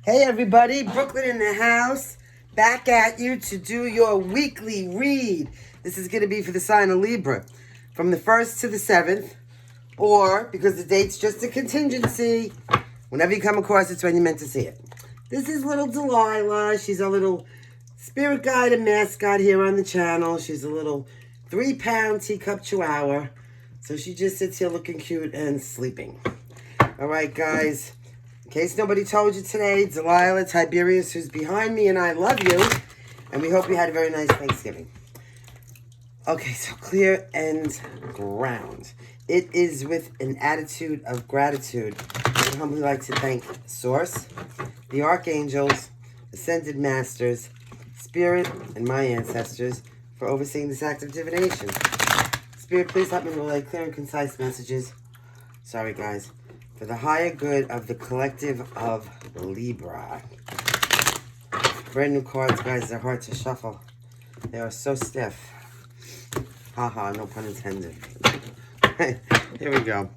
Hey everybody, Brooklyn in the house. Back at you to do your weekly read. This is going to be for the sign of Libra. From the 1st to the 7th. Or, because the date's just a contingency, whenever you come across it's when you meant to see it. This is little Delilah. She's a little spirit guide and mascot here on the channel. She's a little 3-pound teacup chihuahua. So she just sits here looking cute and sleeping. Alright guys. In case nobody told you today, Delilah Tiberius, who's behind me, and I love you. And we hope you had a very nice Thanksgiving. Okay, so clear and ground. It is with an attitude of gratitude. I would humbly like to thank Source, the Archangels, Ascended Masters, Spirit, and my ancestors for overseeing this act of divination. Spirit, please help me relay clear and concise messages. Sorry, guys. For the higher good of the collective of Libra. Brand new cards, guys. They're hard to shuffle. They are so stiff. Haha, no pun intended. Here we go.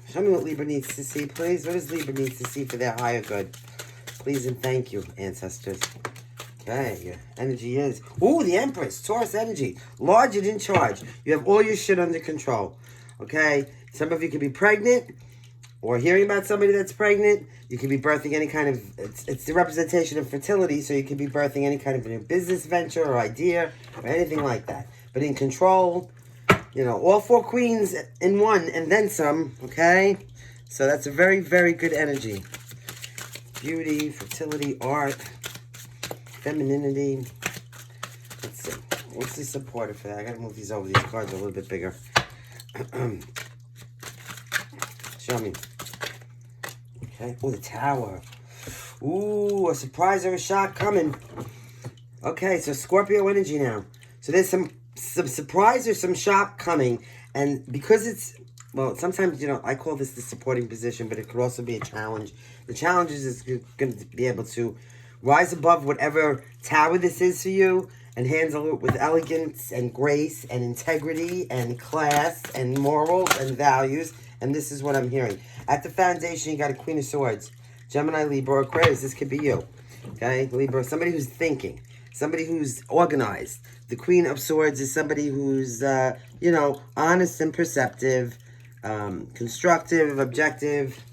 Show me what Libra needs to see, please. What does Libra need to see for their higher good? Please and thank you, ancestors. Okay, your energy is... Ooh, the Empress. Taurus energy. Large and in charge. You have all your shit under control. Okay? Some of you could be pregnant or hearing about somebody that's pregnant. You could be birthing any kind of... It's the representation of fertility, so you could be birthing any kind of a new business venture or idea or anything like that. But in control, you know, all 4 queens in one and then some, okay? So that's a very, very good energy. Beauty, fertility, art, femininity. Let's see. What's the supporter for that? I gotta move these over. These cards are a little bit bigger. Show me. Okay. Oh, the Tower. Ooh, a surprise or a shock coming. Okay, so Scorpio energy now. So there's some surprise or some shock coming. And because it's, well, sometimes, you know, I call this the supporting position, but it could also be a challenge. The challenge is going to be able to rise above whatever tower this is for you and handle it with elegance and grace and integrity and class and morals and values. And this is what I'm hearing. At the foundation, you got a Queen of Swords. Gemini, Libra, Aquarius. This could be you. Okay? Libra, somebody who's thinking. Somebody who's organized. The Queen of Swords is somebody who's, you know, honest and perceptive, constructive, objective.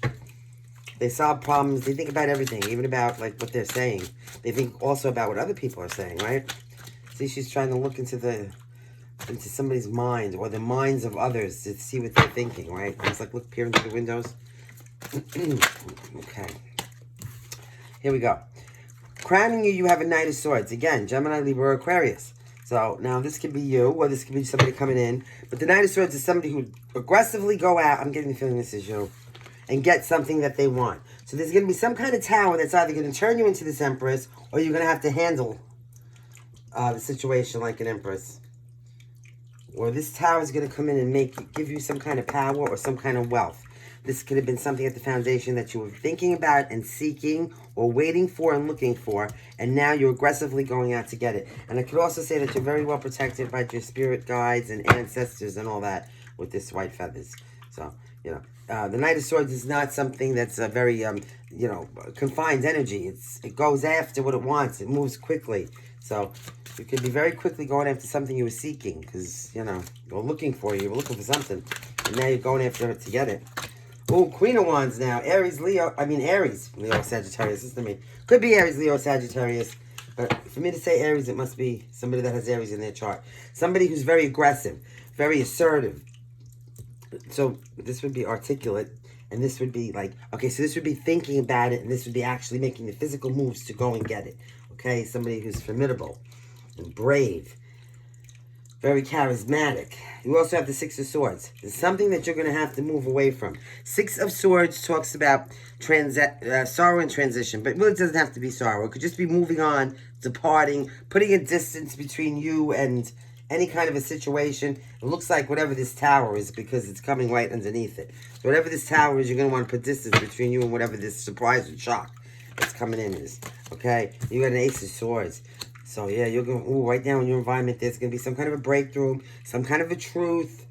They solve problems. They think about everything, even about, like, what they're saying. They think also about what other people are saying, right? See, she's trying to look into somebody's mind or the minds of others to see what they're thinking, right? It's like, look, peering through the windows. Okay. Here we go. Crowning you, you have a Knight of Swords. Again, Gemini, Libra, Aquarius. So, now this could be you, or this could be somebody coming in. But the Knight of Swords is somebody who aggressively go out, I'm getting the feeling this is you, and get something that they want. So there's going to be some kind of tower that's either going to turn you into this Empress, or you're going to have to handle the situation like an Empress. Or this tower is going to come in and give you some kind of power or some kind of wealth. This could have been something at the foundation that you were thinking about and seeking or waiting for and looking for, and now you're aggressively going out to get it. And I could also say that you're very well protected by your spirit guides and ancestors and all that with this white feathers. So, you know, the Knight of Swords is not something that's a very, you know, confined energy. It goes after what it wants. It moves quickly. So you could be very quickly going after something you were seeking because, you know, you were looking for something. And now you're going after it to get it. Oh, Queen of Wands now. Aries, Leo, Sagittarius. Listen to me. Could be Aries, Leo, Sagittarius. But for me to say Aries, it must be somebody that has Aries in their chart. Somebody who's very aggressive, very assertive. So this would be articulate. And this would be like, okay, so this would be thinking about it. And this would be actually making the physical moves to go and get it. Okay, somebody who's formidable and brave. Very charismatic. You also have the Six of Swords. It's something that you're going to have to move away from. Six of Swords talks about sorrow and transition. But it really doesn't have to be sorrow. It could just be moving on, departing, putting a distance between you and any kind of a situation. It looks like whatever this tower is because it's coming right underneath it. So whatever this tower is, you're going to want to put distance between you and whatever this surprise or shock that's coming in is. Okay? You got an Ace of Swords. So, yeah, you're going, ooh, right now in your environment, there's going to be some kind of a breakthrough, some kind of a truth,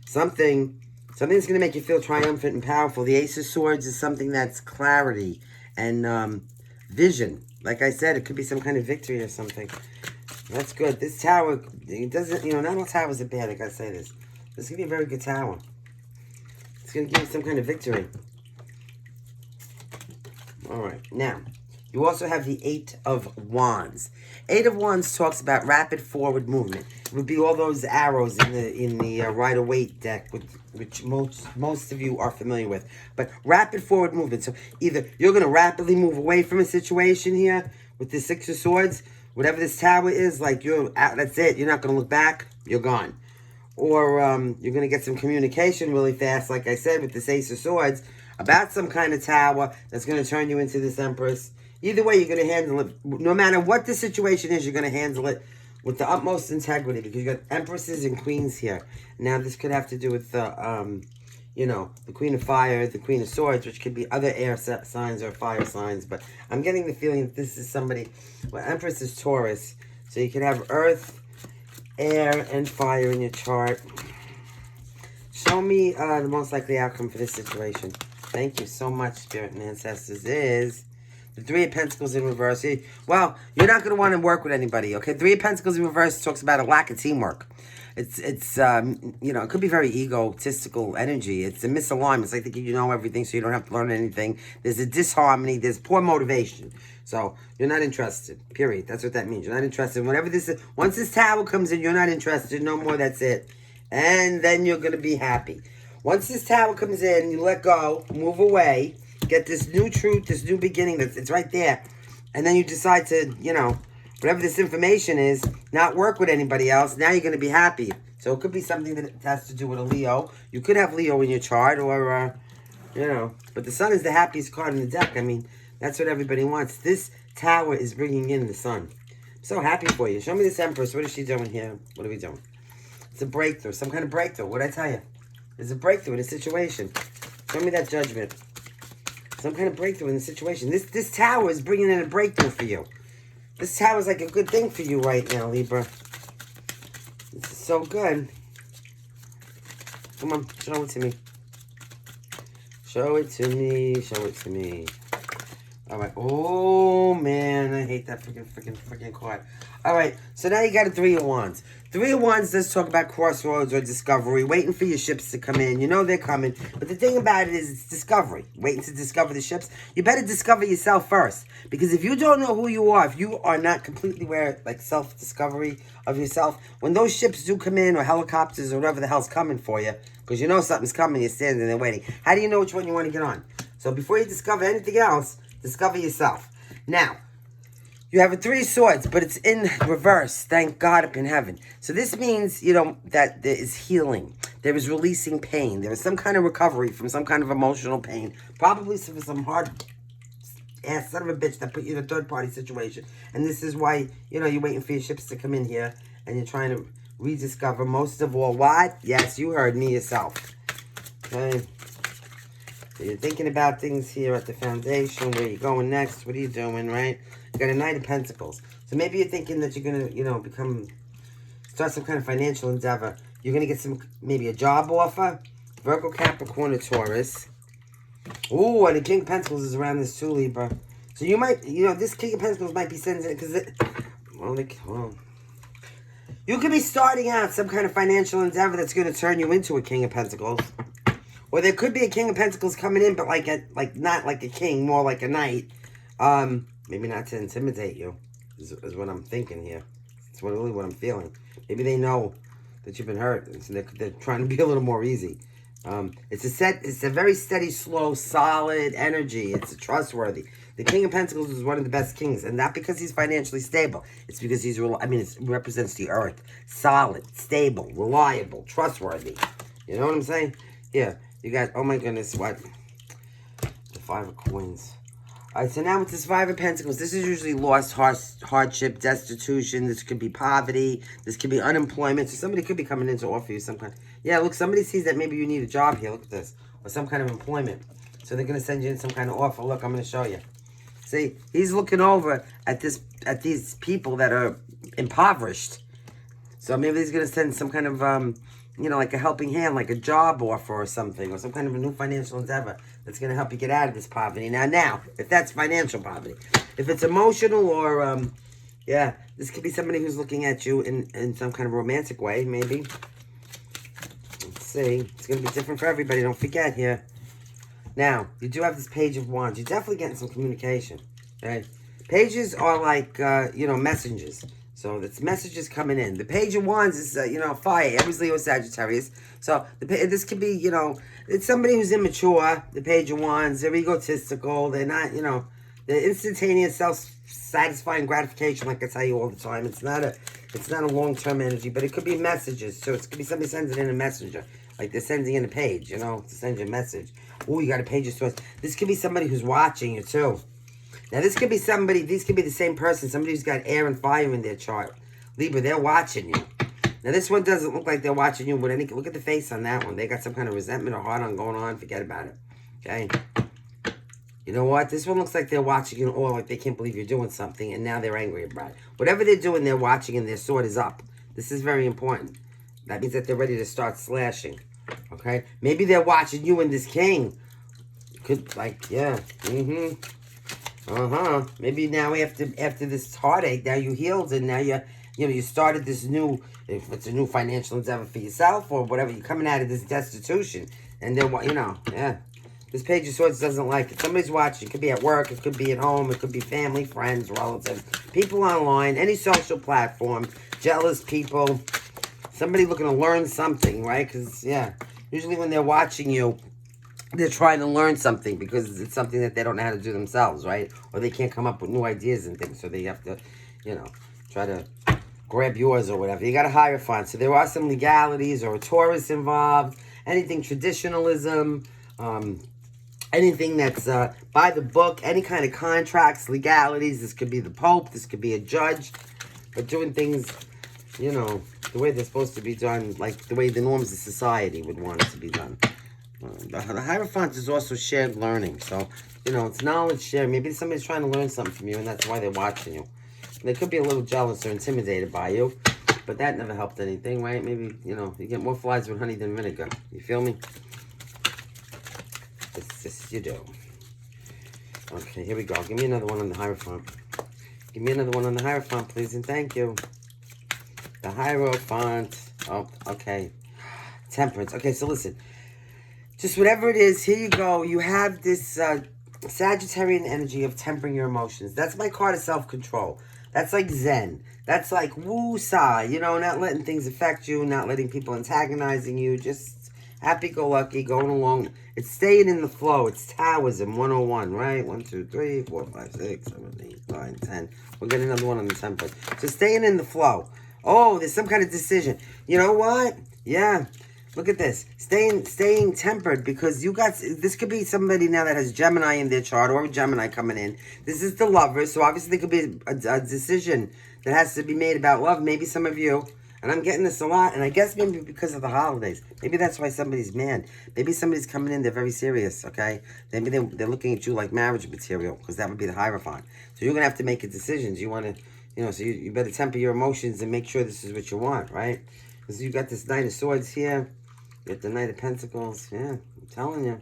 something that's going to make you feel triumphant and powerful. The Ace of Swords is something that's clarity and vision. Like I said, it could be some kind of victory or something. That's good. This tower, it doesn't, not all towers are bad. I gotta say this. This could be a very good tower. It's gonna give you some kind of victory. All right, now you also have the Eight of Wands. Eight of Wands talks about rapid forward movement. It would be all those arrows in the Rider-Waite deck, which most of you are familiar with. But rapid forward movement. So either you're going to rapidly move away from a situation here with the Six of Swords, whatever this tower is, like you're out, that's it. You're not going to look back. You're gone. Or you're going to get some communication really fast, like I said, with this Ace of Swords, about some kind of tower that's going to turn you into this Empress. Either way, you're going to handle it. No matter what the situation is, you're going to handle it with the utmost integrity, because you got Empresses and Queens here. Now, this could have to do with the, the Queen of Fire, the Queen of Swords, which could be other air signs or fire signs. But I'm getting the feeling that this is somebody, well, Empress is Taurus. So you could have Earth, air, and fire in your chart. Show me the most likely outcome for this situation. Thank you so much, Spirit and Ancestors. Is the Three of Pentacles in reverse. Well, you're not going to want to work with anybody, okay? Three of Pentacles in reverse talks about a lack of teamwork. It's it could be very egotistical energy. It's a misalignment. It's like thinking you know everything, so you don't have to learn anything. There's a disharmony. There's poor motivation. So you're not interested, period. That's what that means. You're not interested. Whatever this is, once this tower comes in, you're not interested. No more, that's it. And then you're going to be happy. Once this tower comes in, you let go, move away, get this new truth, this new beginning, it's right there. And then you decide to, whatever this information is, not work with anybody else. Now you're going to be happy. So it could be something that has to do with a Leo. You could have Leo in your chart or, but the Sun is the happiest card in the deck. I mean, that's what everybody wants. This tower is bringing in the Sun. I'm so happy for you. Show me this Empress. What is she doing here? What are we doing? It's a breakthrough, some kind of breakthrough. What did I tell you? There's a breakthrough in a situation. Show me that Judgment. Some kind of breakthrough in the situation. This tower is bringing in a breakthrough for you. This tower is like a good thing for you right now, Libra. This is so good. Come on, show it to me. Show it to me. Show it to me. All right. Oh, man. I hate that freaking card. All right. So now you got a Three of Wands. Three of Wands does talk about crossroads or discovery, waiting for your ships to come in. You know they're coming. But the thing about it is it's discovery. Waiting to discover the ships. You better discover yourself first. Because if you don't know who you are, if you are not completely aware, like self-discovery of yourself, when those ships do come in or helicopters or whatever the hell's coming for you, because you know something's coming, you're standing there waiting. How do you know which one you want to get on? So before you discover anything else, discover yourself. Now, you have a Three of Swords, but it's in reverse. Thank God up in heaven. So this means, that there is healing. There is releasing pain. There is some kind of recovery from some kind of emotional pain. Probably for some hard ass son of a bitch that put you in a third-party situation. And this is why, you're waiting for your ships to come in here. And you're trying to rediscover, most of all, what? Yes, you heard me yourself. Okay? So you're thinking about things here at the foundation. Where you going next? What are you doing, right? You got a Knight of Pentacles. So maybe you're thinking that you're going to, start some kind of financial endeavor. You're going to get maybe a job offer. Virgo, Capricorn, or Taurus. Ooh, and the King of Pentacles is around this too, Libra. So you might, this King of Pentacles might be sending it, because you could be starting out some kind of financial endeavor that's going to turn you into a King of Pentacles. Or there could be a King of Pentacles coming in, but not like a king, more like a knight. Maybe not to intimidate you, is what I'm thinking here. It's really what I'm feeling. Maybe they know that you've been hurt, and so they're trying to be a little more easy. It's a very steady, slow, solid energy. It's trustworthy. The King of Pentacles is one of the best kings, and not because he's financially stable. It's because it represents the earth. Solid, stable, reliable, trustworthy. You know what I'm saying? Yeah. You got, oh my goodness, what? The Five of Coins. All right, so now with this Five of Pentacles, this is usually loss, hardship, destitution. This could be poverty. This could be unemployment. So somebody could be coming in to offer you some kind. Yeah, look, somebody sees that maybe you need a job here. Look at this. Or some kind of employment. So they're going to send you in some kind of offer. Look, I'm going to show you. See, he's looking over at these people that are impoverished. So maybe he's going to send some kind of, like a helping hand, like a job offer or something, or some kind of a new financial endeavor that's going to help you get out of this poverty. Now, if that's financial poverty. If it's emotional or, yeah, this could be somebody who's looking at you in some kind of romantic way, maybe. Let's see. It's going to be different for everybody. Don't forget here. Now, you do have this Page of Wands. You're definitely getting some communication, right? Pages are like, messengers. So it's messages coming in. The Page of Wands is, fire. Everybody's Leo, Sagittarius. So this could be, it's somebody who's immature. The Page of Wands. They're egotistical. They're not, they're instantaneous, self-satisfying gratification, like I tell you all the time. It's not a long-term energy, but it could be messages. So it could be somebody sends it in a messenger. Like they're sending in a page, to send you a message. Oh, you got a Page of Swords. This could be somebody who's watching you, too. Now, these could be the same person, somebody who's got air and fire in their chart. Libra, they're watching you. Now, this one doesn't look like they're watching you with any... Look at the face on that one. They got some kind of resentment or heart on going on. Forget about it. Okay? You know what? This one looks like they're watching you all, like they can't believe you're doing something, and now they're angry about it. Whatever they're doing, they're watching, and their sword is up. This is very important. That means that they're ready to start slashing. Okay? Maybe they're watching you and this king. Could, yeah. Maybe now after this heartache, now you healed and now you started this new, if it's a new financial endeavor for yourself or whatever, you're coming out of this destitution. And then, yeah. This Page of Swords doesn't like it. Somebody's watching. It could be at work. It could be at home. It could be family, friends, relatives, people online, any social platform, jealous people, somebody looking to learn something, right? Because, yeah, usually when they're watching you, they're trying to learn something because it's something that they don't know how to do themselves, right? Or they can't come up with new ideas and things, so they have to, try to grab yours or whatever. You got a Hierophant, so there are some legalities or a Taurus involved, anything traditionalism, anything that's by the book, any kind of contracts, legalities. This could be the Pope, this could be a judge, but doing things, the way they're supposed to be done, like the way the norms of society would want it to be done. The Hierophant is also shared learning. So, it's knowledge shared. Maybe somebody's trying to learn something from you, and that's why they're watching you. They could be a little jealous or intimidated by you, but that never helped anything, right? Maybe, you get more flies with honey than vinegar. You feel me? Yes, you do. Okay, here we go. Give me another one on the Hierophant. Give me another one on the Hierophant, please, and thank you. The Hierophant. Oh, okay. Temperance. Okay, so listen. Just whatever it is, here you go. You have this Sagittarian energy of tempering your emotions. That's my card of self-control. That's like Zen. That's like woo-sa, not letting things affect you, not letting people antagonizing you, just happy-go-lucky, going along. It's staying in the flow. It's Taoism 101, right? 1, 2, 3, 4, 5, 6, 7, 8, 9, 10. We'll get another one on the temperance. So staying in the flow. Oh, there's some kind of decision. You know what? Yeah. Look at this. Staying tempered because this could be somebody now that has Gemini in their chart or a Gemini coming in. This is the Lover, so obviously there could be a decision that has to be made about love. Maybe some of you, and I'm getting this a lot, and I guess maybe because of the holidays. Maybe that's why somebody's mad. Maybe somebody's coming in, they're very serious, okay? Maybe they're looking at you like marriage material because that would be the Hierophant. So you're going to have to make a decision. You want to, so you better temper your emotions and make sure this is what you want, right? Because you got this Knight of Swords here. You got the Knight of Pentacles. Yeah, I'm telling you.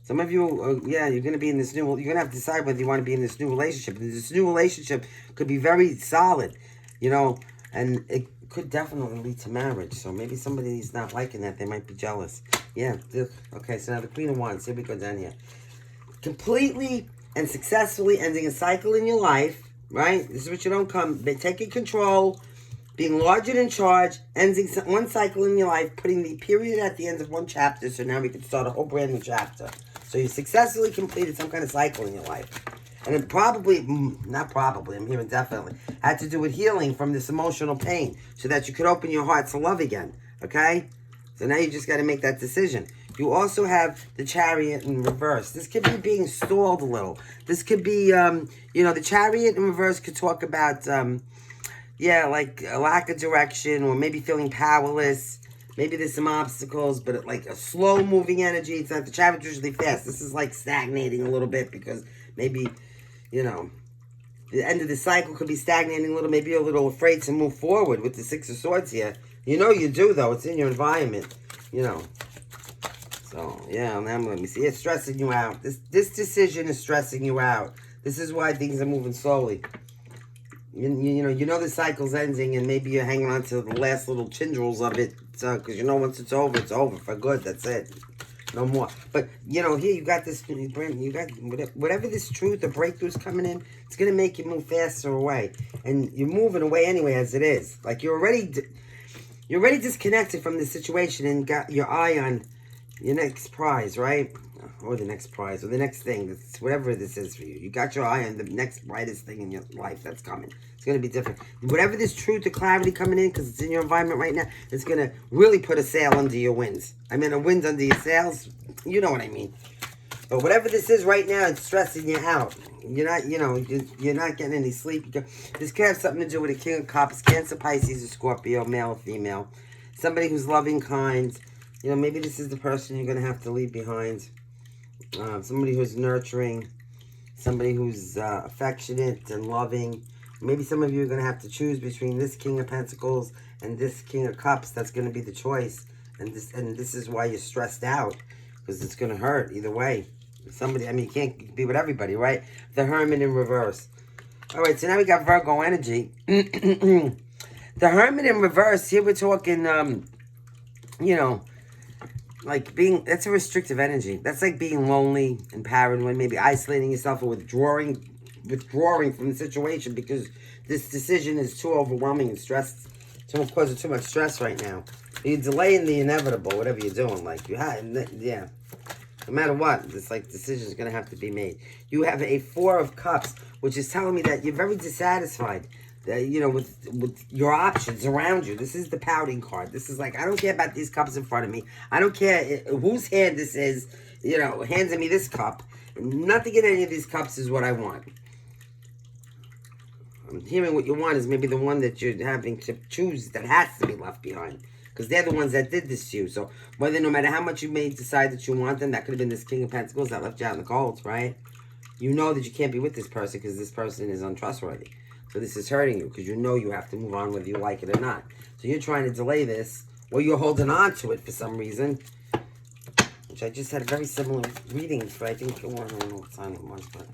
Some of you, you're going to be in this you're going to have to decide whether you want to be in this new relationship. And this new relationship could be very solid, and it could definitely lead to marriage. So maybe somebody's not liking that. They might be jealous. Yeah. Okay, so now the Queen of Wands. Here we go down here. Completely and successfully ending a cycle in your life, right? This is what you don't come. Taking control. Being large and in charge, ending one cycle in your life, putting the period at the end of one chapter, so now we can start a whole brand new chapter. So you successfully completed some kind of cycle in your life. And it I'm hearing definitely, had to do with healing from this emotional pain, so that you could open your heart to love again, okay? So now you just got to make that decision. You also have the Chariot in reverse. This could be being stalled a little. This could be, the Chariot in reverse could talk about... like a lack of direction or maybe feeling powerless. Maybe there's some obstacles, but like a slow-moving energy. It's not the Chariot's usually fast. This is like stagnating a little bit because maybe, the end of the cycle could be stagnating a little. Maybe you're a little afraid to move forward with the Six of Swords here. You do, though. It's in your environment, So So, yeah, now let me see. It's stressing you out. This decision is stressing you out. This is why things are moving slowly. You know the cycle's ending, and maybe you're hanging on to the last little tendrils of it, because you know once it's over for good. That's it, no more. But here you got this. You got whatever this truth or breakthrough's coming in. It's gonna make you move faster away, and you're moving away anyway as it is. Like you're already disconnected from the situation and got your eye on your next prize, right? Or the next prize, or the next thing. It's whatever this is for you. You got your eye on the next brightest thing in your life that's coming. It's going to be different. Whatever this truth or clarity coming in, because it's in your environment right now, it's going to really put a sail under your winds. I mean, a wind under your sails. You know what I mean. But whatever this is right now, it's stressing you out. You're not, you're not getting any sleep. This could have something to do with a King of Cups, Cancer, Pisces, or Scorpio, male or female. Somebody who's loving, kind. Maybe this is the person you're going to have to leave behind. Somebody who's nurturing, somebody who's affectionate and loving. Maybe some of you are going to have to choose between this King of Pentacles and this King of Cups. That's going to be the choice. And this is why you're stressed out, because it's going to hurt either way. Somebody, you can't be with everybody, right? The Hermit in reverse. All right, so now we got Virgo energy. The Hermit in reverse, here we're talking, like that's a restrictive energy. That's like being lonely and paranoid, maybe isolating yourself or withdrawing from the situation because this decision is too overwhelming and stressed. It's causing too much stress right now. You're delaying the inevitable, whatever you're doing. Like no matter what, this decision is going to have to be made. You have a Four of Cups, which is telling me that you're very dissatisfied. With your options around you. This is the pouting card. This is like, I don't care about these cups in front of me. I don't care whose hand this is, handing me this cup. Nothing in any of these cups is what I want. I'm hearing what you want is maybe the one that you're having to choose that has to be left behind. Because they're the ones that did this to you. So no matter how much you may decide that you want them, that could have been this King of Pentacles that left you out in the cold, right? You know that you can't be with this person because this person is untrustworthy. So this is hurting you because you have to move on whether you like it or not. So you're trying to delay this, or you're holding on to it for some reason. Which I just had very similar readings for, I think, I don't know what time it was, but...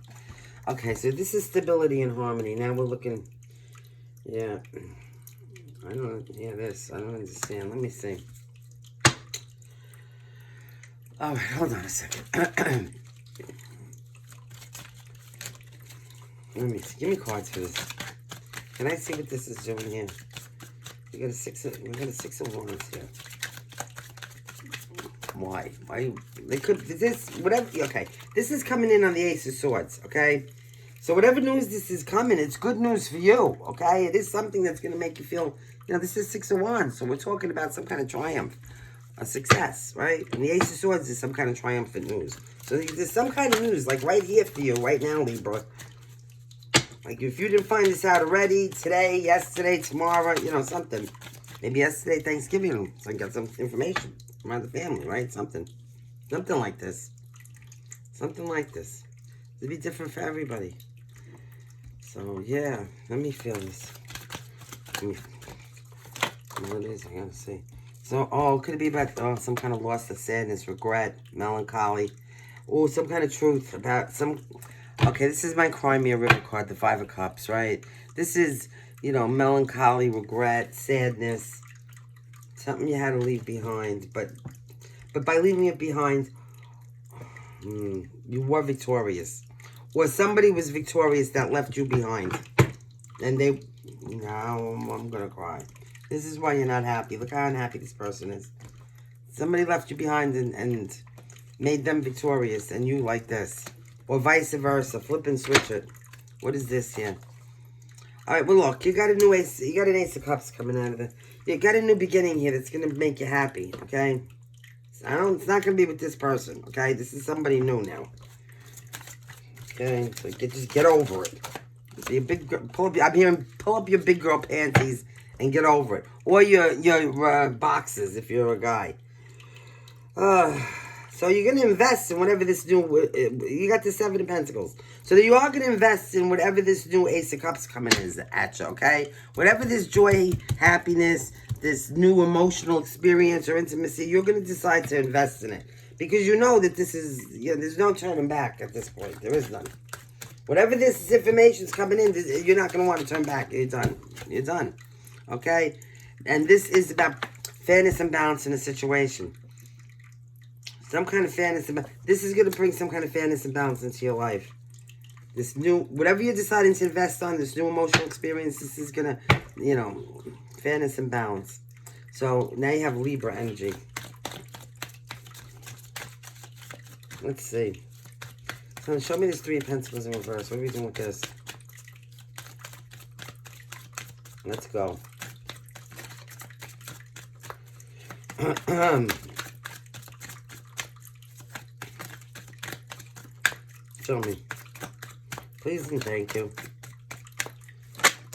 Okay, so this is stability and harmony. Now we're looking... Yeah. I don't understand. Let me see. Alright, hold on a second. Give me cards for this. Can I see what this is doing here? We got a six of wands here. Why? They could whatever. Okay, this is coming in on the Ace of Swords. Okay, so whatever news this is coming, it's good news for you. Okay, it is something that's going to make you feel. This is Six of Wands, so we're talking about some kind of triumph, a success, right? And the Ace of Swords is some kind of triumphant news. So there's some kind of news, like right here for you, right now, Libra. Like, if you didn't find this out already, today, yesterday, tomorrow, something. Maybe yesterday, Thanksgiving, so I got some information around the family, right? Something like this. Something like this. It'll be different for everybody. So, yeah, let me feel this. What it is, I gotta see. So, could it be about some kind of loss of sadness, regret, melancholy, or some kind of truth about some... Okay, this is my Crimea River card, the Five of Cups, right? This is, melancholy, regret, sadness, something you had to leave behind. But by leaving it behind, you were victorious. Or somebody was victorious that left you behind. And now I'm going to cry. This is why you're not happy. Look how unhappy this person is. Somebody left you behind and made them victorious, and you like this. Or vice versa. Flip and switch it. What is this here? Alright, well look, you got a new ace. You got an Ace of Cups coming out of it. You got a new beginning here that's going to make you happy, okay? It's not going to be with this person, okay? This is somebody new now. Okay, so just get over it. Be a big girl, pull up your big girl panties and get over it. Or your boxes if you're a guy. So you're going to invest in whatever this new... You got the Seven of Pentacles. So you are going to invest in whatever this new Ace of Cups coming is at you, okay? Whatever this joy, happiness, this new emotional experience or intimacy, you're going to decide to invest in it. Because you know that this is, there's no turning back at this point. There is none. Whatever this information's coming in, you're not going to want to turn back. You're done. You're done. Okay? And this is about fairness and balance in a situation. Some kind of fairness and balance. This is going to bring some kind of fairness and balance into your life. This new, whatever you're deciding to invest on, this new emotional experience, this is going to, fairness and balance. So now you have Libra energy. Let's see. So show me this 3 of Pentacles in reverse. What are we doing with this? Let's go. Show me. Please and thank you.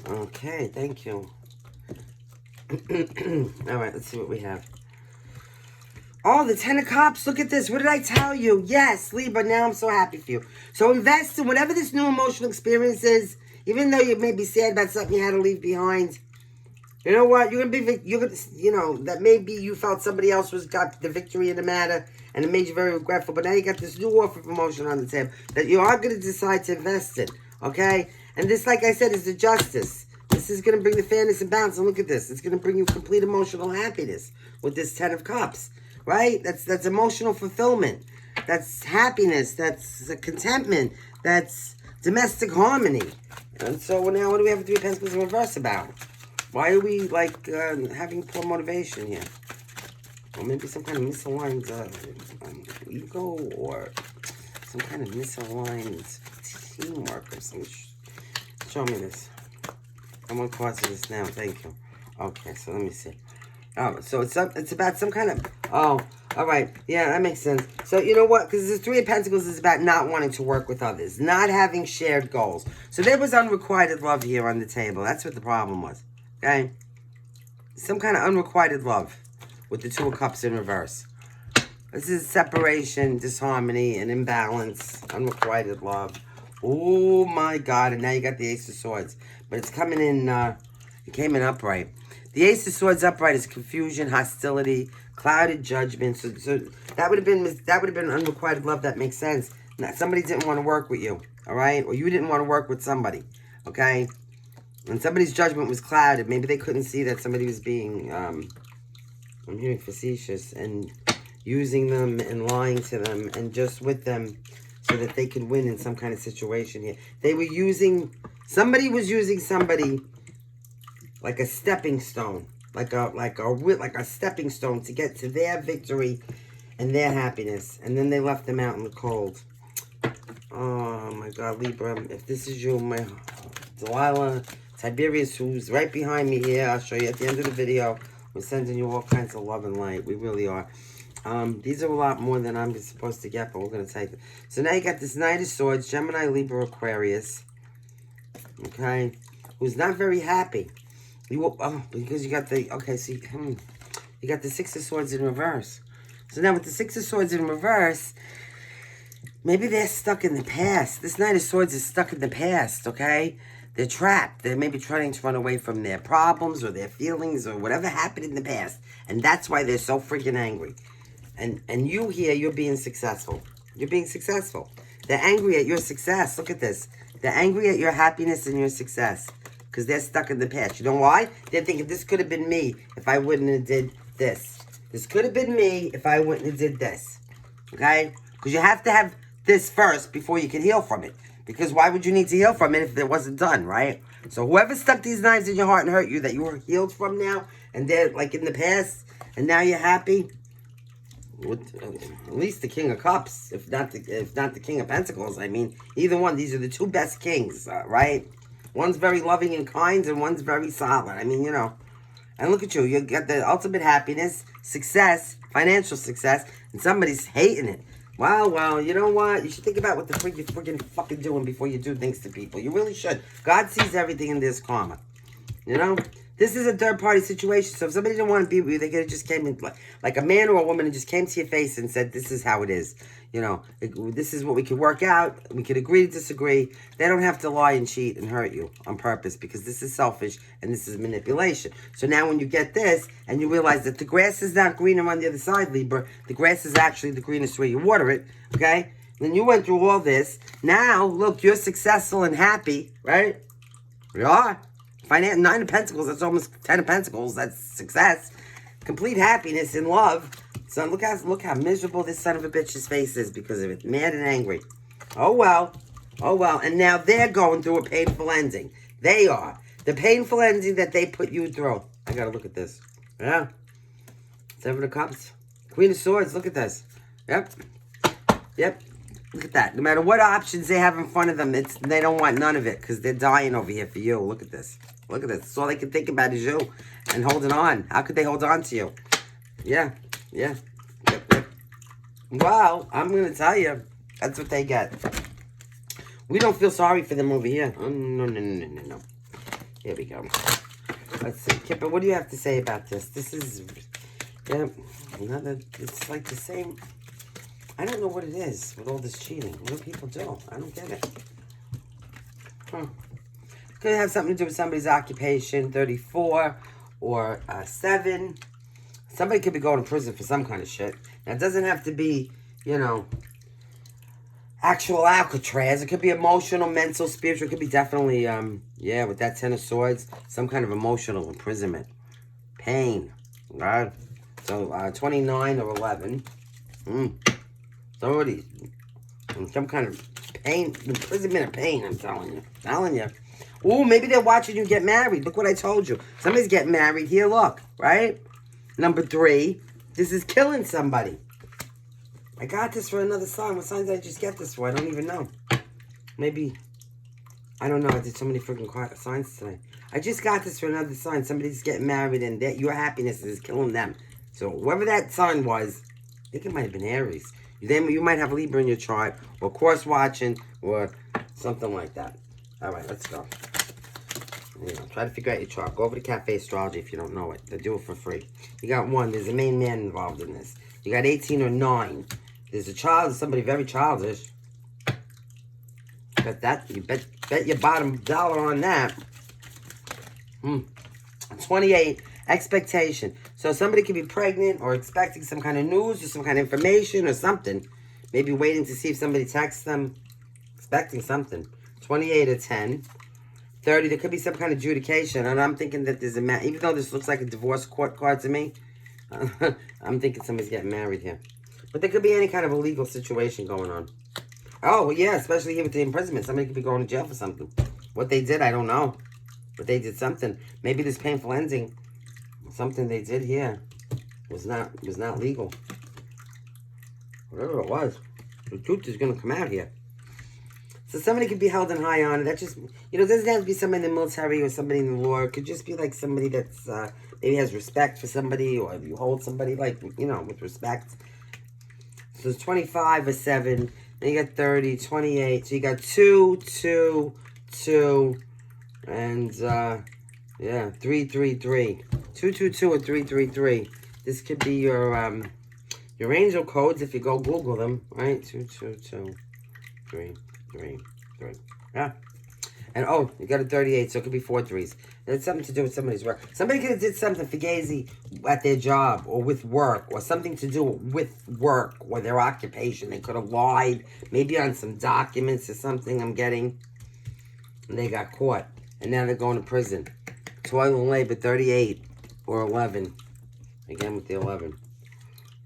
Okay, thank you. Alright, let's see what we have. Oh, the 10 of Cups. Look at this. What did I tell you? Yes, Libra. Now I'm so happy for you. So invest in whatever this new emotional experience is. Even though you may be sad about something you had to leave behind. You know what? You're going to be, that maybe you felt somebody else got the victory in the matter. And it made you very regretful. But now you got this new offer of emotion on the table. That you are going to decide to invest in. Okay? And this, like I said, is the justice. This is going to bring the fairness and balance. And look at this. It's going to bring you complete emotional happiness with this 10 of Cups. Right? That's emotional fulfillment. That's happiness. That's contentment. That's domestic harmony. And so now what do we have 3 of Pentacles in reverse about? Why are we, having poor motivation here? Or maybe some kind of misaligned ego, or some kind of misaligned teamwork or some Show me this. I'm on cards for this now. Thank you. Okay, so let me see. Oh, so it's about some kind of... Oh, all right. Yeah, that makes sense. So, you know what? Because the 3 of Pentacles is about not wanting to work with others. Not having shared goals. So there was unrequited love here on the table. That's what the problem was. Okay? Some kind of unrequited love with the 2 of Cups in reverse. This is separation, disharmony, and imbalance. Unrequited love. Oh, my God. And now you got the Ace of Swords. But it's coming in... it came in upright. The Ace of Swords upright is confusion, hostility, clouded judgment. So that would have been unrequited love. That makes sense. Now, somebody didn't want to work with you, all right? Or you didn't want to work with somebody, okay? And somebody's judgment was clouded. Maybe they couldn't see that somebody was being, I'm hearing facetious, and using them and lying to them and just with them so that they could win in some kind of situation here. They were somebody was using somebody like a stepping stone, like a stepping stone to get to their victory and their happiness, and then they left them out in the cold. Oh my God, Libra! If this is you, my Delilah, Tiberius, who's right behind me here, I'll show you at the end of the video. We're sending you all kinds of love and light. We really are. These are a lot more than I'm supposed to get, but we're gonna take it. So now you got this Knight of Swords, Gemini, Libra, Aquarius. Okay, who's not very happy. Because you got the, okay, so you got the 6 of Swords in reverse. So now with the 6 of Swords in reverse, maybe they're stuck in the past. This Knight of Swords is stuck in the past, okay? They're trapped. They're maybe trying to run away from their problems or their feelings or whatever happened in the past. And that's why they're so freaking angry. And you here, you're being successful. You're being successful. They're angry at your success. Look at this. They're angry at your happiness and your success. Because they're stuck in the past. You know why? They're thinking, this could have been me if I wouldn't have did this. This could have been me if I wouldn't have did this. Okay? Because you have to have this first before you can heal from it. Because why would you need to heal from it if it wasn't done, right? So whoever stuck these knives in your heart and hurt you, that you were healed from now, and they're like in the past, and now you're happy, with at least the King of Cups, if not the King of Pentacles. I mean, either one. These are the 2 best kings, right? One's very loving and kind, and one's very solid. I mean, And look at you. You got the ultimate happiness, success, financial success, and somebody's hating it. Well, you know what? You should think about what the freak you're freaking fucking doing before you do things to people. You really should. God sees everything in this karma. This is a third-party situation. So if somebody didn't want to be with you, they could have just came in, like a man or a woman, and just came to your face and said, this is how it is. You know, this is what we could work out. We could agree to disagree. They don't have to lie and cheat and hurt you on purpose, because this is selfish and this is manipulation. So now when you get this and you realize that the grass is not greener on the other side, Libra, the grass is actually the greenest where you water it, okay? Then you went through all this. Now, look, you're successful and happy, right? You are. 9 of Pentacles, that's almost 10 of Pentacles. That's success. Complete happiness in love. So look how miserable this son of a bitch's face is because of it. Mad and angry. Oh, well. Oh, well. And now they're going through a painful ending. They are. The painful ending that they put you through. I got to look at this. Yeah. 7 of Cups. Queen of Swords. Look at this. Yep. Yep. Look at that. No matter what options they have in front of them, they don't want none of it because they're dying over here for you. Look at this. Look at this. That's all they can think about is you and holding on. How could they hold on to you? Yeah. Yeah. Yep, yep. Well, I'm going to tell you, that's what they get. We don't feel sorry for them over here. Oh, no, no, no, no, no. Here we go. Let's see. Kipper, what do you have to say about this? This is, yeah, it's like the same. I don't know what it is with all this cheating. What do people do? I don't get it. Huh. Could have something to do with somebody's occupation, 34 or 7. Somebody could be going to prison for some kind of shit. Now, it doesn't have to be, you know, actual Alcatraz. It could be emotional, mental, spiritual. It could be definitely, yeah, with that 10 of Swords, some kind of emotional imprisonment. Pain, right? So, 29 or 11. Already some kind of pain, imprisonment of pain, I'm telling you. Ooh, maybe they're watching you get married. Look what I told you. Somebody's getting married. Here, look, right? Number 3, this is killing somebody. I got this for another sign. What sign did I just get this for? I don't even know. Maybe, I don't know. I did so many freaking signs today. I just got this for another sign. Somebody's getting married and your happiness is killing them. So whoever that sign was, I think it might have been Aries. You might have Libra in your chart, or cross watching, or something like that. All right, let's go. You know, try to figure out your chart. Go over to Cafe Astrology if you don't know it. They do it for free. You got 1. There's a main man involved in this. You got 18 or 9. There's a child, somebody very childish. Bet that. You bet your bottom dollar on that. 28. Expectation. So somebody could be pregnant or expecting some kind of news or some kind of information or something. Maybe waiting to see if somebody texts them. Expecting something. 28 or 10. 30, there could be some kind of adjudication. And I'm thinking that there's a even though this looks like a divorce court card to me, I'm thinking somebody's getting married here. But there could be any kind of a legal situation going on. Oh, yeah, especially here with the imprisonment. Somebody could be going to jail for something. What they did, I don't know. But they did something. Maybe this painful ending, something they did here was not legal. Whatever it was, the truth is going to come out here. So somebody could be held in high honor. That just, you know, it doesn't have to be somebody in the military or somebody in the law. It could just be like somebody that's maybe has respect for somebody, or you hold somebody like, you know, with respect. So it's 25 or 7. Then you got 30, 28. So you got 2, 2, 2, and yeah, 3, 3, 3. 2, 2, 2, or 3, 3, 3. This could be your angel codes if you go Google them, right? 2, 2, 2, 3, 3, 3. Yeah. And oh, you got a 38, so it could be 4 3s. It's something to do with somebody's work. Somebody could have did something fugazi at their job or with work, or something to do with work or their occupation. They could have lied, maybe on some documents or something I'm getting, and they got caught. And now they're going to prison. Toil and labor, 38 or 11. Again with the 11.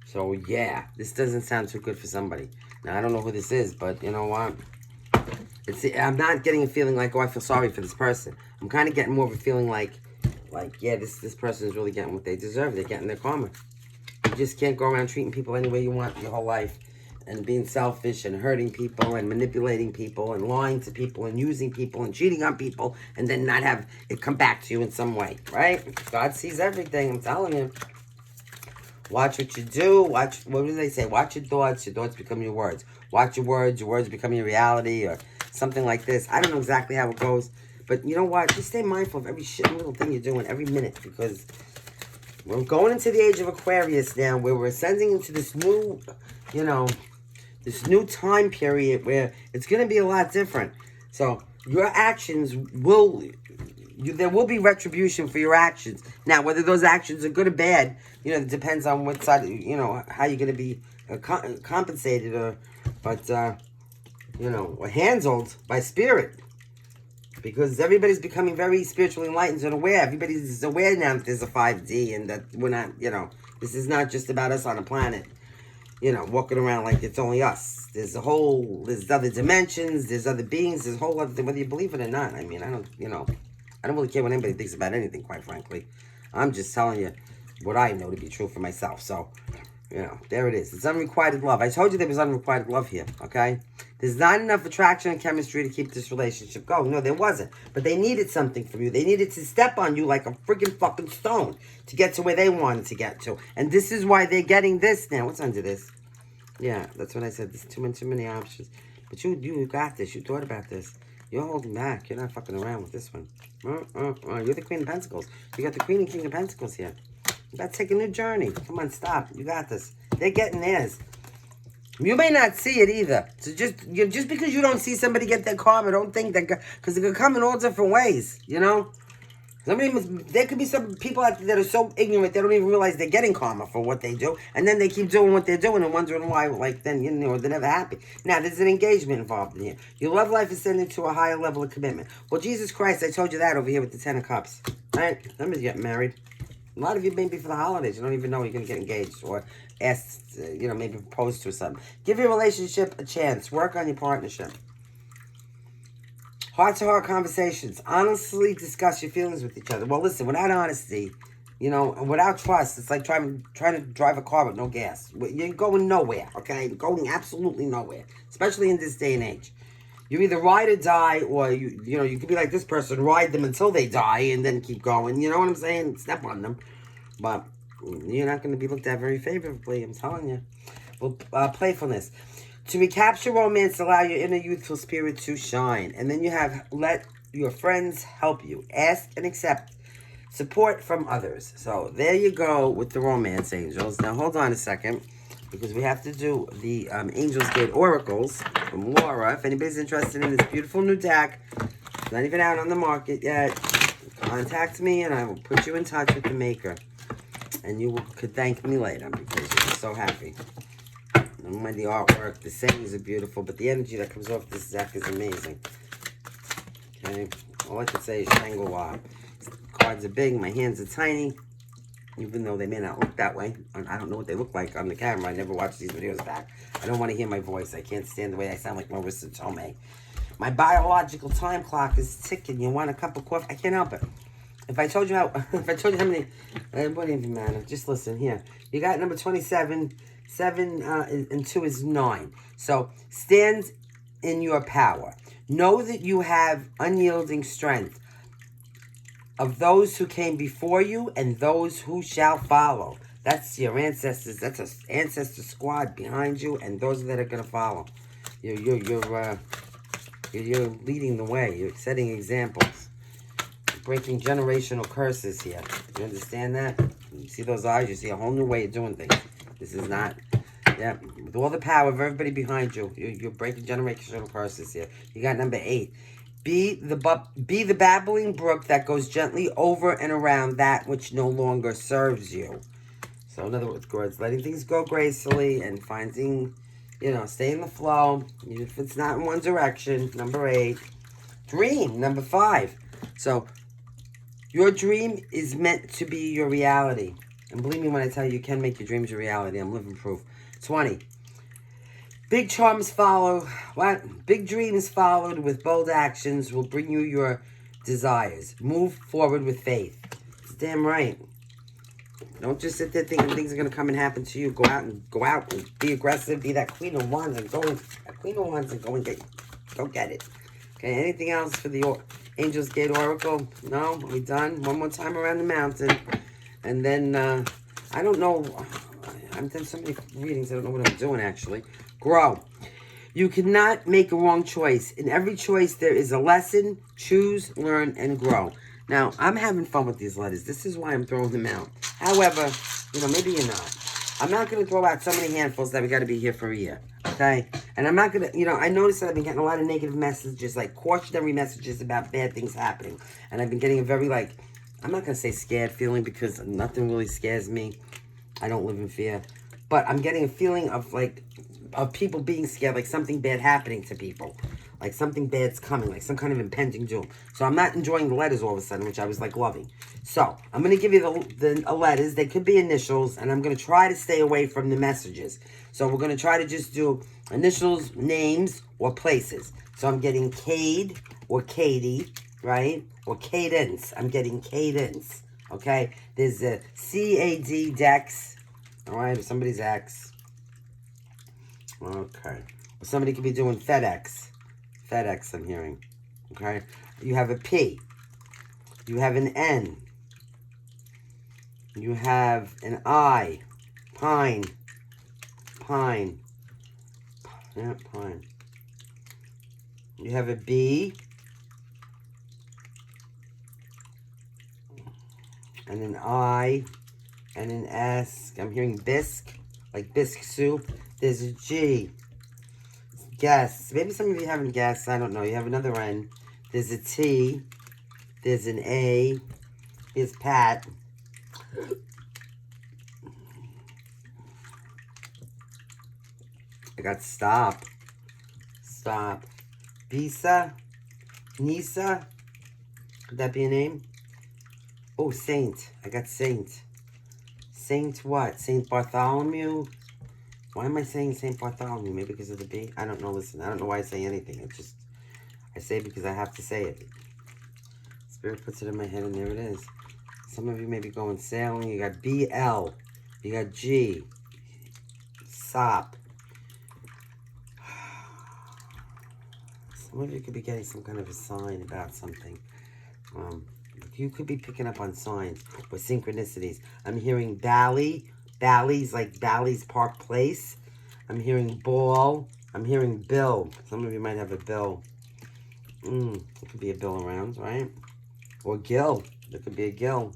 So yeah, this doesn't sound too good for somebody. Now I don't know who this is, but you know what? I'm not getting a feeling like, oh, I feel sorry for this person. I'm kind of getting more of a feeling like yeah, this person is really getting what they deserve. They're getting their karma. You just can't go around treating people any way you want your whole life, and being selfish and hurting people and manipulating people and lying to people and using people and cheating on people, and then not have it come back to you in some way, right? God sees everything, I'm telling you. Watch what you do. What do they say? Watch your thoughts become your words. Watch your words become your reality, or something like this. I don't know exactly how it goes, But you know what? Just stay mindful of every shit little thing you're doing every minute, because we're going into the age of Aquarius now, where we're ascending into this new, you know, this new time period where it's going to be a lot different. So your actions will, there will be retribution for your actions. Now, whether those actions are good or bad, you know, it depends on what side, you know, how you're going to be compensated but you know, or handled by spirit. Because everybody's becoming very spiritually enlightened and aware. Everybody's aware now that there's a 5D and that we're not, you know, this is not just about us on the planet, you know, walking around like it's only us. There's other dimensions, there's other beings, there's a whole other thing, whether you believe it or not. I mean, I don't really care what anybody thinks about anything, quite frankly. I'm just telling you what I know to be true for myself. So, you know, there it is. It's unrequited love. I told you there was unrequited love here, okay? There's not enough attraction and chemistry to keep this relationship going. No, there wasn't. But they needed something from you. They needed to step on you like a freaking fucking stone to get to where they wanted to get to. And this is why they're getting this now. What's under this? Yeah, that's what I said. There's too many options. But you got this. You thought about this. You're holding back. You're not fucking around with this one. You're the Queen of Pentacles. You got the Queen and King of Pentacles here. You got to take a new journey. Come on, stop. You got this. They're getting theirs. You may not see it either. So just because you don't see somebody get their karma, don't think that, because it could come in all different ways, you know? There could be some people out there that are so ignorant they don't even realize they're getting karma for what they do, and then they keep doing what they're doing and wondering why, like, then, you know, they're never happy. Now, there's an engagement involved in here. Your love life is sending to a higher level of commitment. Well, Jesus Christ, I told you that over here with the 10 of Cups. Right? Somebody's getting married. A lot of you maybe for the holidays, you don't even know you're going to get engaged or asked, you know, maybe proposed to or something. Give your relationship a chance. Work on your partnership. Heart-to-heart conversations. Honestly discuss your feelings with each other. Well, listen, without honesty, you know, and without trust, it's like trying to drive a car with no gas. You're going nowhere, okay? You're going absolutely nowhere, especially in this day and age. You either ride or die, or you know, you could be like this person, ride them until they die, and then keep going. You know what I'm saying? Step on them, but you're not going to be looked at very favorably. I'm telling you. Well, playfulness. To recapture romance, allow your inner youthful spirit to shine, and then you have let your friends help you. Ask and accept support from others. So there you go with the romance angels. Now hold on a second, because we have to do the Angels Gate Oracles from Laura. If anybody's interested in this beautiful new deck, it's not even out on the market yet, contact me and I will put you in touch with the maker. And you could thank me later because you're so happy. And the artwork, the sayings are beautiful, but the energy that comes off this deck is amazing. Okay, all I can say is Shangri-La. Cards are big, my hands are tiny. Even though they may not look that way. I don't know what they look like on the camera. I never watched these videos back. I don't want to hear my voice. I can't stand the way I sound like Marissa Tomei. My biological time clock is ticking. You want a cup of coffee? I can't help it. If I told you how many, it wouldn't even matter. Just listen here. You got number 27. 7 and 2 is 9. So stand in your power. Know that you have unyielding strength of those who came before you and those who shall follow. That's your ancestors. That's an ancestor squad behind you, and those that are gonna follow. You're leading the way. You're setting examples. You're breaking generational curses here. You understand that? You see those eyes? You see a whole new way of doing things. This is not. Yeah, with all the power of everybody behind you, you're breaking generational curses here. You got number 8. Be the babbling brook that goes gently over and around that which no longer serves you. So in other words, letting things go gracefully and finding, you know, stay in the flow. If it's not in one direction, number 8. Dream, number 5. So your dream is meant to be your reality. And believe me when I tell you, you can make your dreams your reality. I'm living proof. 20. Big charms follow. What? Big dreams followed with bold actions will bring you your desires. Move forward with faith. It's damn right. Don't just sit there thinking things are going to come and happen to you. Go out and be aggressive. Be that Queen of Wands and go and get it. Okay, anything else for the Angels Gate Oracle? No? Are we done? One more time around the mountain. And then, I don't know. I've done so many readings, I don't know what I'm doing, actually. Grow. You cannot make a wrong choice. In every choice, there is a lesson. Choose, learn, and grow. Now, I'm having fun with these letters. This is why I'm throwing them out. However, maybe you're not. I'm not going to throw out so many handfuls that we got to be here for a year. Okay? And I'm not going to, I noticed that I've been getting a lot of negative messages, like cautionary messages about bad things happening. And I've been getting a very, I'm not going to say scared feeling because nothing really scares me. I don't live in fear. But I'm getting a feeling of people being scared, like something bad happening to people. Like something bad's coming, like some kind of impending doom. So I'm not enjoying the letters all of a sudden, which I was loving. So I'm going to give you the letters. They could be initials, and I'm going to try to stay away from the messages. So we're going to try to just do initials, names, or places. So I'm getting Cade or Katie, right? Or cadence. I'm getting cadence, okay? There's a C-A-D, Dex, all right? Or somebody's X. Okay. Or somebody could be doing FedEx. FedEx, I'm hearing. Okay? You have a P. You have an N. You have an I. Pine. Pine. Yeah, pine. You have a B. And an I. And an S. I'm hearing bisque. Like bisque soup. There's a G. Guess. Maybe some of you haven't guessed. I don't know. You have another N. There's a T. There's an A. Here's Pat. I got stop. Stop. Visa. Nisa. Could that be a name? Oh, Saint. I got Saint. Saint what? Saint Bartholomew? Why am I saying St. Bartholomew? Maybe because of the B? I don't know. Listen, I don't know why I say anything. I say it because I have to say it. Spirit puts it in my head and there it is. Some of you may be going sailing. You got BL. You got G. SOP. Some of you could be getting some kind of a sign about something. You could be picking up on signs or synchronicities. I'm hearing Bally. Bally's like Bally's Park Place. I'm hearing ball. I'm hearing bill. Some of you might have a bill. There could be a bill around, right? Or Gill. There could be a Gill.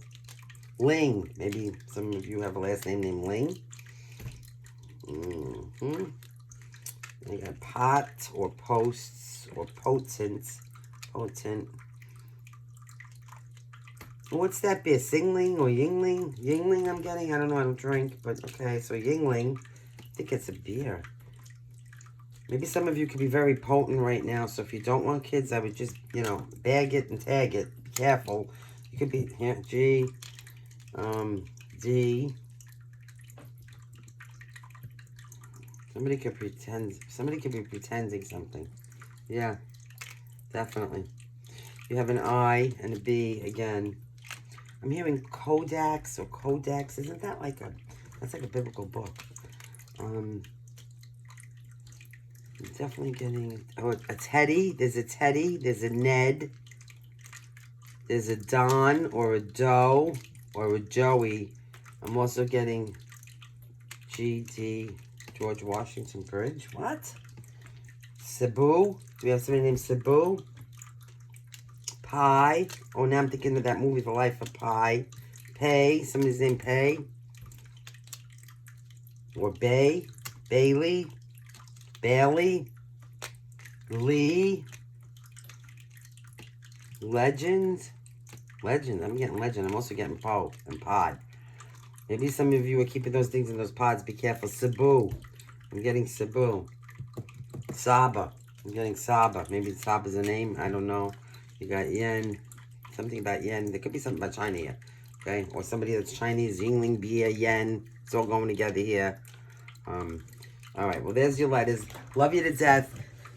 Ling. Maybe some of you have a last name named Ling. You got pot or posts or potent. Potent. What's that be? Singling or Yingling? Yingling I'm getting? I don't know. I don't drink. But okay, so Yingling. I think it's a beer. Maybe some of you could be very potent right now. So if you don't want kids, I would just, bag it and tag it. Be careful. You could be here. G. D. Somebody could pretend. Somebody could be pretending something. Yeah. Definitely. You have an I and a B again. I'm hearing Kodaks or Codex. Isn't that that's like a biblical book. I'm definitely getting, a Teddy. There's a Teddy. There's a Ned. There's a Don or a Doe or a Joey. I'm also getting GD, George Washington Bridge. What? Cebu. Do we have somebody named Cebu? Pie. Oh, now I'm thinking of that movie, The Life of Pi. Pay. Somebody's named Pay. Or Bay. Bailey. Bailey. Lee. Legend. Legend. I'm getting Legend. I'm also getting Poe and Pod. Maybe some of you are keeping those things in those pods. Be careful. Cebu. I'm getting Cebu. Saba. I'm getting Saba. Maybe Saba's a name. I don't know. You got Yen. Something about Yen. There could be something about China here. Okay? Or somebody that's Chinese. Yingling, Bia, Yen. It's all going together here. Alright. Well, there's your letters. Love you to death.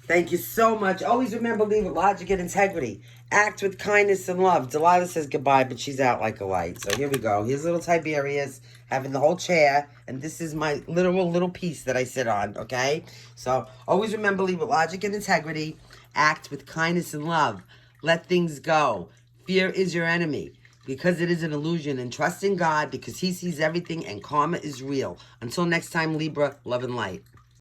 Thank you so much. Always remember, leave with logic and integrity. Act with kindness and love. Delilah says goodbye, but she's out like a light. So here we go. Here's little Tiberius having the whole chair. And this is my literal little piece that I sit on. Okay? So always remember, leave with logic and integrity. Act with kindness and love. Let things go. Fear is your enemy because it is an illusion. And trust in God because He sees everything and karma is real. Until next time, Libra, love and light.